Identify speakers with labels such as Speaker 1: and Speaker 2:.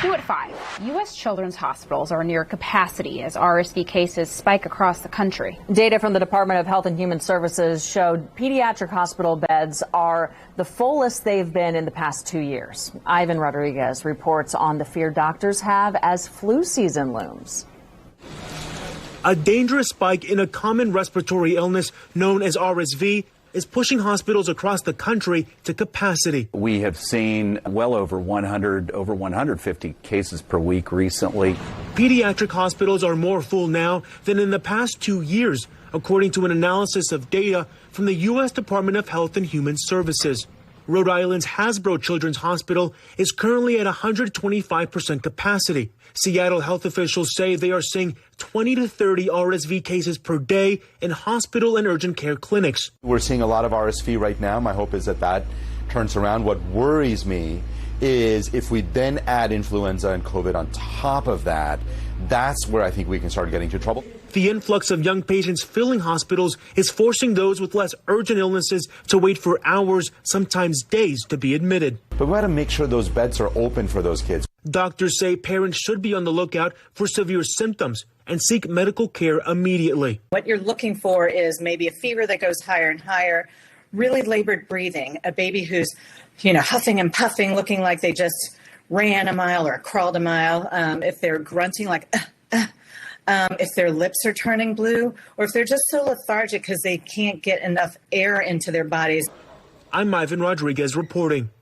Speaker 1: New at 5, U.S. children's hospitals are near capacity as RSV cases spike across the country.
Speaker 2: Data from the Department of Health and Human Services showed pediatric hospital beds are the fullest they've been in the past 2 years. Ivan Rodriguez reports on the fear doctors have as flu season looms.
Speaker 3: A dangerous spike in a common respiratory illness known as RSV is pushing hospitals across the country to capacity.
Speaker 4: We have seen well over 150 cases per week recently.
Speaker 3: Pediatric hospitals are more full now than in the past 2 years, according to an analysis of data from the U.S. Department of Health and Human Services. Rhode Island's Hasbro Children's Hospital is currently at 125% capacity. Seattle health officials say they are seeing 20 to 30 RSV cases per day in hospital and urgent care clinics.
Speaker 5: We're seeing a lot of RSV right now. My hope is that that turns around. What worries me is if we then add influenza and COVID on top of that, that's where I think we can start getting into trouble.
Speaker 3: The influx of young patients filling hospitals is forcing those with less urgent illnesses to wait for hours, sometimes days, to be admitted.
Speaker 5: But we got to make sure those beds are open for those kids.
Speaker 3: Doctors say parents should be on the lookout for severe symptoms and seek medical care immediately.
Speaker 6: What you're looking for is maybe a fever that goes higher and higher, really labored breathing, a baby who's, huffing and puffing, looking like they just ran a mile or crawled a mile. If they're grunting like, if their lips are turning blue, or if they're just so lethargic because they can't get enough air into their bodies.
Speaker 3: I'm Ivan Rodriguez reporting.